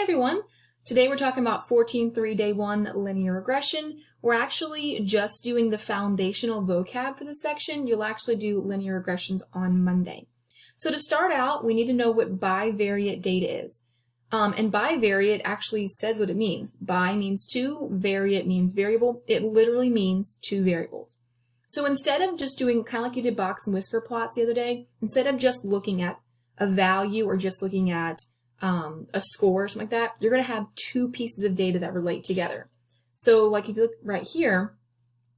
everyone. Today we're talking about 14.3 Day 1 linear regression. We're actually just doing the foundational vocab for this section. You'll actually do linear regressions on Monday. So to start out, we need to know what bivariate data is. And bivariate actually says what it means. Bi means two, variate means variable. It literally means two variables. So instead of just doing kind of like you did box and whisker plots the other day, instead of just looking at a value or just looking at a score or something like that, you're going to have two pieces of data that relate together. So like if you look right here,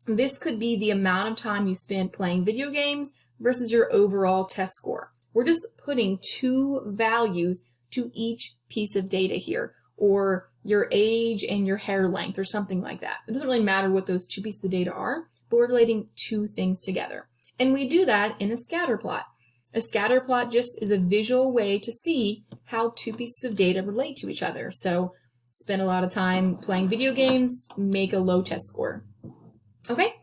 this could be the amount of time you spent playing video games versus your overall test score. We're just putting two values to each piece of data here, or your age and your hair length or something like that. It doesn't really matter what those two pieces of data are, but we're relating two things together. And we do that in a scatter plot. A scatter plot just is a visual way to see how two pieces of data relate to each other. So spend a lot of time playing video games, make a low test score. Okay,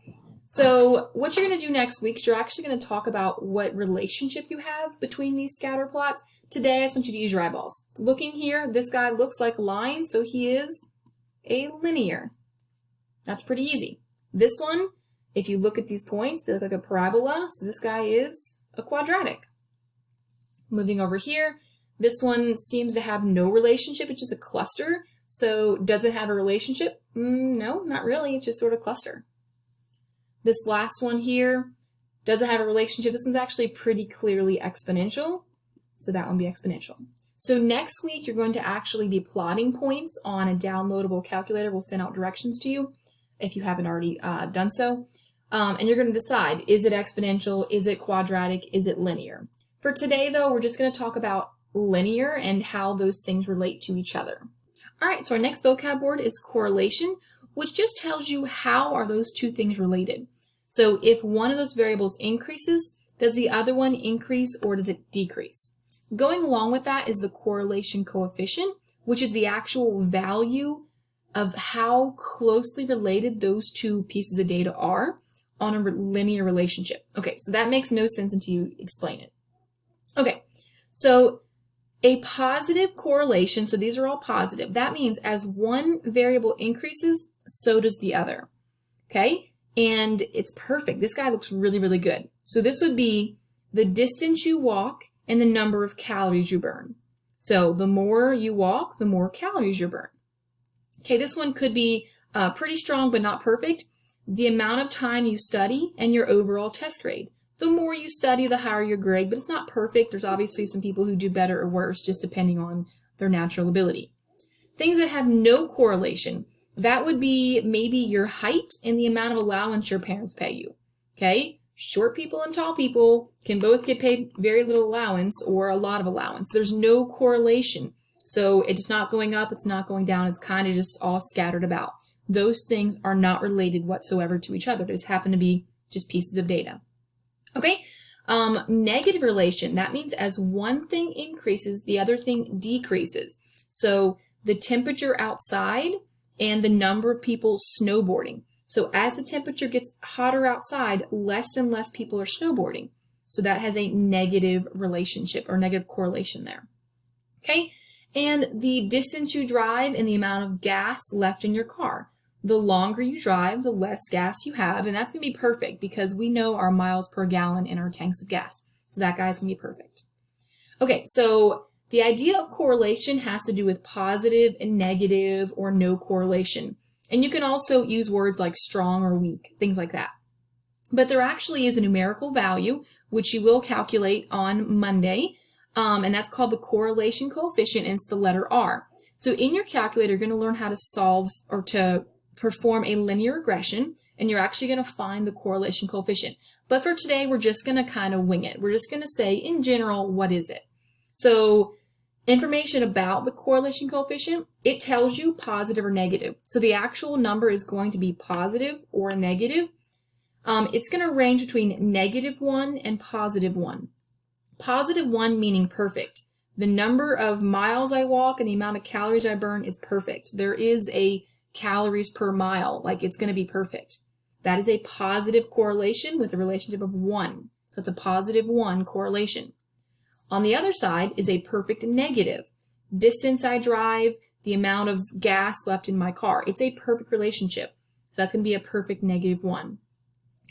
so what you're going to do next week is you're actually going to talk about what relationship you have between these scatter plots. Today, I just want you to use your eyeballs. Looking here, this guy looks like a line, so he is a linear. That's pretty easy. This one, if you look at these points, they look like a parabola, so this guy is a quadratic. Moving over here, this one seems to have no relationship, it's just a cluster. So does it have a relationship? No, not really, it's just sort of cluster. This last one here, does it have a relationship? This one's actually pretty clearly exponential, so that one be exponential. So next week, you're going to actually be plotting points on a downloadable calculator. We'll send out directions to you if you haven't already done so. And you're going to decide, is it exponential, is it quadratic, is it linear? For today, though, we're just going to talk about linear and how those things relate to each other. All right, so our next vocab word is correlation, which just tells you how are those two things related. So if one of those variables increases, does the other one increase or does it decrease? Going along with that is the correlation coefficient, which is the actual value of how closely related those two pieces of data are on a linear relationship. Okay, so that makes no sense until you explain it. Okay, so a positive correlation, so these are all positive, that means as one variable increases, so does the other. Okay, and it's perfect. This guy looks really, really good. So this would be the distance you walk and the number of calories you burn. So the more you walk, the more calories you burn. Okay, this one could be pretty strong but not perfect. The amount of time you study and your overall test grade. The more you study, the higher your grade, but it's not perfect. There's obviously some people who do better or worse, just depending on their natural ability. Things that have no correlation, that would be maybe your height and the amount of allowance your parents pay you. Okay? Short people and tall people can both get paid very little allowance or a lot of allowance. There's no correlation. So it's not going up, it's not going down, it's kind of just all scattered about. Those things are not related whatsoever to each other. They just happen to be just pieces of data. Okay, negative relation, that means as one thing increases, the other thing decreases. So the temperature outside and the number of people snowboarding. So as the temperature gets hotter outside, less and less people are snowboarding. So that has a negative relationship or negative correlation there. Okay, and the distance you drive and the amount of gas left in your car. The longer you drive, the less gas you have, and that's going to be perfect because we know our miles per gallon in our tanks of gas. So that guy's going to be perfect. Okay, so the idea of correlation has to do with positive and negative or no correlation. And you can also use words like strong or weak, things like that. But there actually is a numerical value, which you will calculate on Monday, and that's called the correlation coefficient, and it's the letter R. So in your calculator, you're going to learn how to solve or to perform a linear regression, and you're actually going to find the correlation coefficient. But for today, we're just going to kind of wing it. We're just going to say, in general, what is it? So information about the correlation coefficient, it tells you positive or negative. So the actual number is going to be positive or negative. It's going to range between -1 and +1. +1 meaning perfect. The number of miles I walk and the amount of calories I burn is perfect. There is a calories per mile, like it's going to be perfect. That is a positive correlation with a relationship of 1. So it's a +1 correlation. On the other side is a perfect negative. Distance I drive, the amount of gas left in my car. It's a perfect relationship. So that's going to be a perfect -1.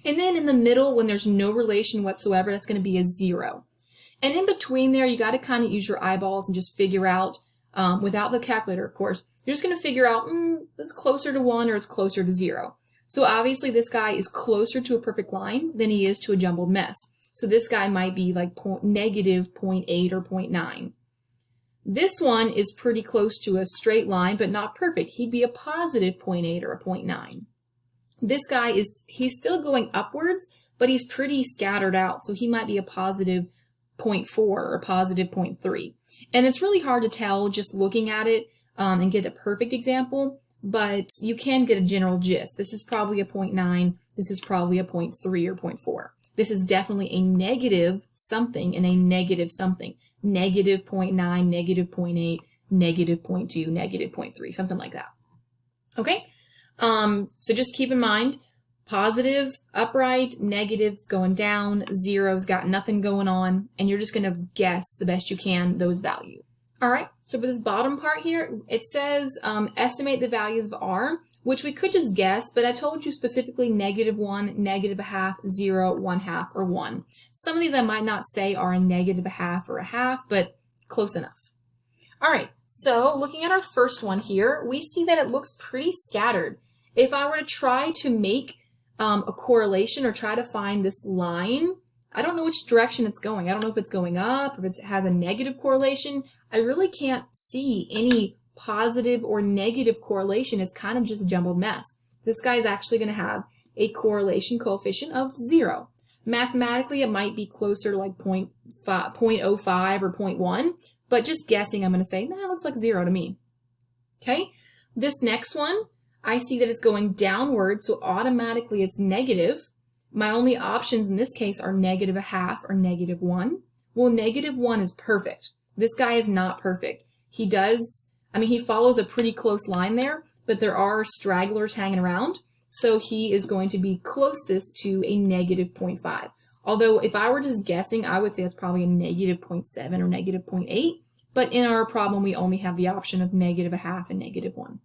And then in the middle, when there's no relation whatsoever, that's going to be a 0. And in between there, you got to kind of use your eyeballs and just figure out, without the calculator, of course, you're just going to figure out, it's closer to 1 or it's closer to 0. So obviously this guy is closer to a perfect line than he is to a jumbled mess. So this guy might be like -0.8 or 0.9. This one is pretty close to a straight line, but not perfect. He'd be a +0.8 or a 0.9. This guy he's still going upwards, but he's pretty scattered out. So he might be a +0.4 or a +0.3. And it's really hard to tell just looking at it and get a perfect example, but you can get a general gist. This is probably a 0.9. This is probably a 0.3 or 0.4. This is definitely a negative something and a negative something. -0.9, -0.8, -0.2, -0.3, something like that. Okay? So just keep in mind, positive, upright, negatives going down, zeros got nothing going on, and you're just going to guess the best you can those values. All right, so for this bottom part here, it says estimate the values of R, which we could just guess, but I told you specifically -1, -0.5, 0, 1/2, or 1. Some of these I might not say are a -0.5 or a half, but close enough. All right, so looking at our first one here, we see that it looks pretty scattered. If I were to try to make a correlation or try to find this line, I don't know which direction it's going. I don't know if it's going up, if it has a negative correlation. I really can't see any positive or negative correlation. It's kind of just a jumbled mess. This guy is actually going to have a correlation coefficient of 0. Mathematically, it might be closer to like 0.05 or 0.1, but just guessing, I'm going to say, it looks like 0 to me. Okay, this next one, I see that it's going downward, so automatically it's negative. My only options in this case are -0.5 or -1. Well, -1 is perfect. This guy is not perfect. He follows a pretty close line there, but there are stragglers hanging around, so he is going to be closest to a -0.5. Although if I were just guessing, I would say it's probably a -0.7 or -0.8, but in our problem, we only have the option of -0.5 and -1.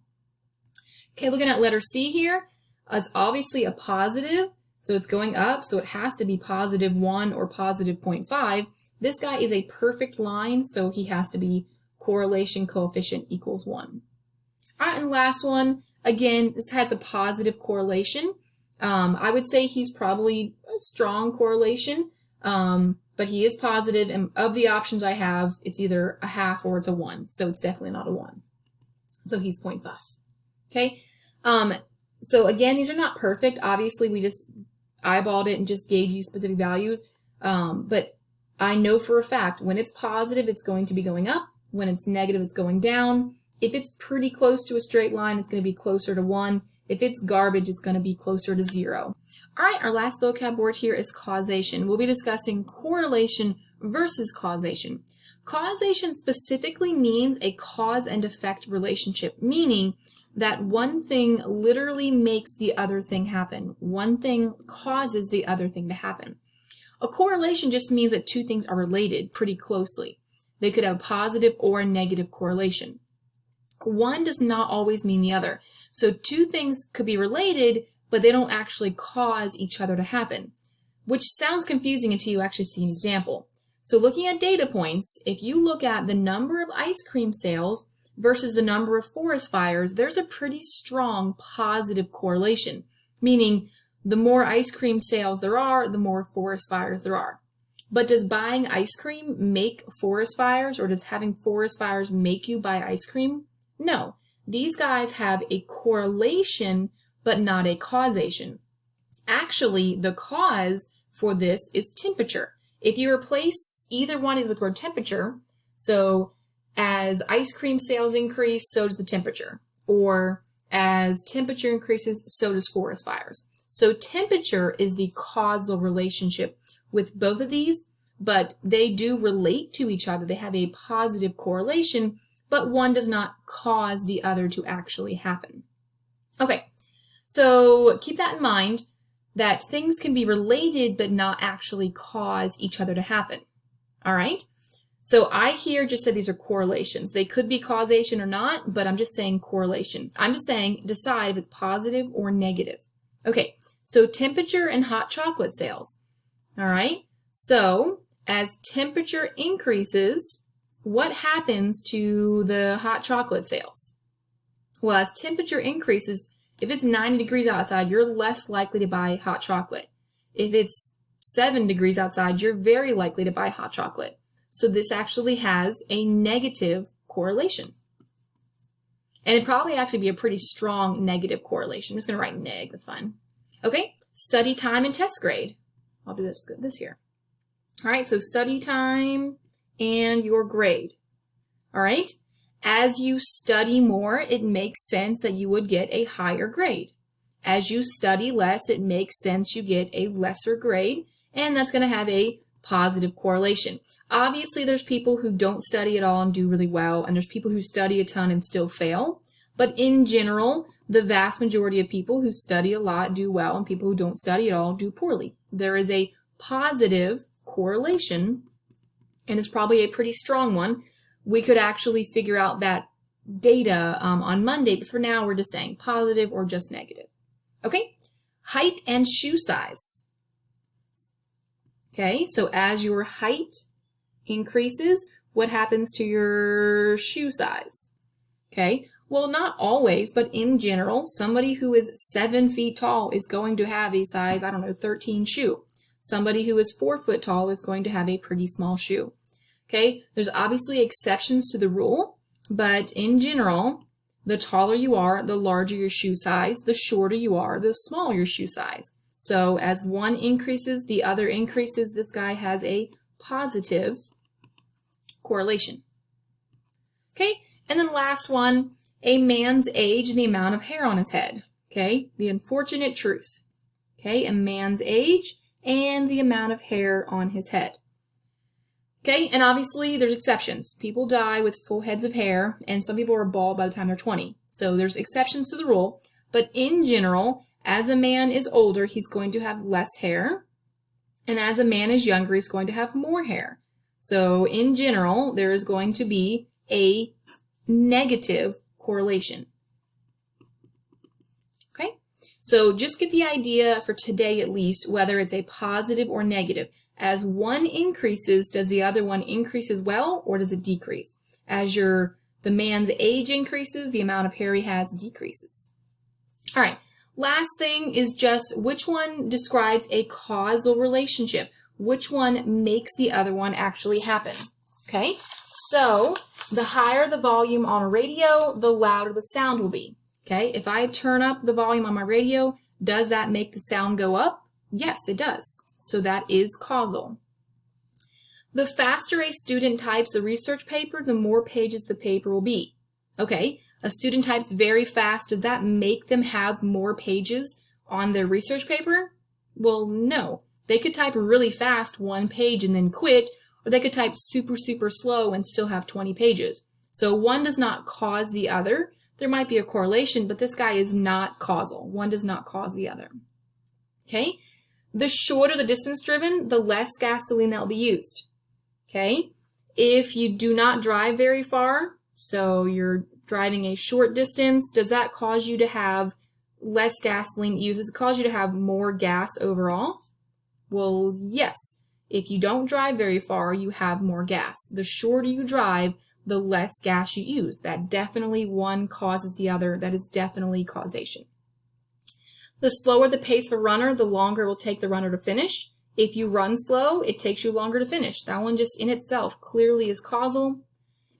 Okay, looking at letter C here, it's obviously a positive, so it's going up, so it has to be +1 or +0.5. This guy is a perfect line, so he has to be correlation coefficient equals 1. All right, and last one, again, this has a positive correlation. I would say he's probably a strong correlation, but he is positive, and of the options I have, it's either a half or it's a 1, so it's definitely not a 1. So he's 0.5. Okay, so again, these are not perfect. Obviously, we just eyeballed it and just gave you specific values, but I know for a fact when it's positive, it's going to be going up. When it's negative, it's going down. If it's pretty close to a straight line, it's going to be closer to 1. If it's garbage, it's going to be closer to 0. All right, our last vocab word here is causation. We'll be discussing correlation versus causation. Causation specifically means a cause and effect relationship, meaning that one thing literally makes the other thing happen. One thing causes the other thing to happen. A correlation just means that two things are related pretty closely. They could have positive or negative correlation. One does not always mean the other. So two things could be related, but they don't actually cause each other to happen, which sounds confusing until you actually see an example. So looking at data points, if you look at the number of ice cream sales versus the number of forest fires, there's a pretty strong positive correlation, meaning the more ice cream sales there are, the more forest fires there are. But does buying ice cream make forest fires, or does having forest fires make you buy ice cream? No. These guys have a correlation, but not a causation. Actually, the cause for this is temperature. If you replace either one with the word temperature, so as ice cream sales increase, so does the temperature. Or as temperature increases, so does forest fires. So temperature is the causal relationship with both of these, but they do relate to each other. They have a positive correlation, but one does not cause the other to actually happen. Okay, so keep that in mind, that things can be related but not actually cause each other to happen. All right? So I here just said these are correlations. They could be causation or not, but I'm just saying correlation. I'm just saying decide if it's positive or negative. Okay, so temperature and hot chocolate sales. All right, so as temperature increases, what happens to the hot chocolate sales? Well, as temperature increases, if it's 90 degrees outside, you're less likely to buy hot chocolate. If it's 7 degrees outside, you're very likely to buy hot chocolate. So this actually has a negative correlation. And it'd probably actually be a pretty strong negative correlation. I'm just going to write neg, that's fine. Okay, study time and test grade. I'll do this here. All right, so study time and your grade. All right, as you study more, it makes sense that you would get a higher grade. As you study less, it makes sense you get a lesser grade, and that's going to have a positive correlation. Obviously, there's people who don't study at all and do really well, and there's people who study a ton and still fail. But in general, the vast majority of people who study a lot do well, and people who don't study at all do poorly. There is a positive correlation, and it's probably a pretty strong one. We could actually figure out that data on Monday, but for now, we're just saying positive or just negative. Okay, height and shoe size. Okay, so as your height increases, what happens to your shoe size? Okay, well, not always, but in general, somebody who is 7 feet tall is going to have a size, 13 shoe. Somebody who is 4 foot tall is going to have a pretty small shoe. Okay, there's obviously exceptions to the rule, but in general, the taller you are, the larger your shoe size. The shorter you are, the smaller your shoe size. So as one increases, the other increases. This guy has a positive correlation. Okay, and then last one, a man's age and the amount of hair on his head. Okay, the unfortunate truth. Okay, a man's age and the amount of hair on his head. Okay, and obviously there's exceptions. People die with full heads of hair, and some people are bald by the time they're 20. So there's exceptions to the rule, but in general, as a man is older, he's going to have less hair, and as a man is younger, he's going to have more hair. So in general, there is going to be a negative correlation. Okay, so just get the idea for today at least, whether it's a positive or negative. As one increases, does the other one increase as well, or does it decrease? As the man's age increases, the amount of hair he has decreases. All right, last thing is just which one describes a causal relationship? Which one makes the other one actually happen? Okay, so the higher the volume on a radio, the louder the sound will be. Okay, if I turn up the volume on my radio, does that make the sound go up? Yes, it does. So that is causal. The faster a student types a research paper, the more pages the paper will be. Okay, a student types very fast. Does that make them have more pages on their research paper? Well, no. They could type really fast 1 page and then quit, or they could type super, super slow and still have 20 pages. So one does not cause the other. There might be a correlation, but this guy is not causal. One does not cause the other. Okay? The shorter the distance driven, the less gasoline that will be used. Okay? If you do not drive very far, so you're driving a short distance, does that cause you to have less gasoline used? Does it cause you to have more gas overall? Well, yes. If you don't drive very far, you have more gas. The shorter you drive, the less gas you use. That definitely one causes the other. That is definitely causation. The slower the pace of a runner, the longer it will take the runner to finish. If you run slow, it takes you longer to finish. That one just in itself clearly is causal.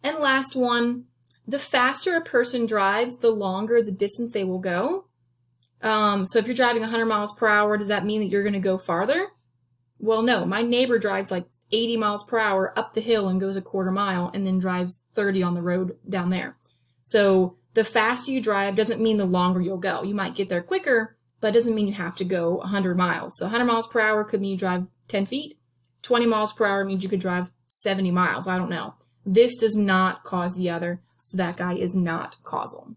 And last one, the faster a person drives, the longer the distance they will go. So if you're driving 100 miles per hour, does that mean that you're going to go farther? Well, no. My neighbor drives like 80 miles per hour up the hill and goes a quarter mile and then drives 30 on the road down there. So the faster you drive doesn't mean the longer you'll go. You might get there quicker, but it doesn't mean you have to go 100 miles. So 100 miles per hour could mean you drive 10 feet. 20 miles per hour means you could drive 70 miles. I don't know. This does not cause the other, so that guy is not causal.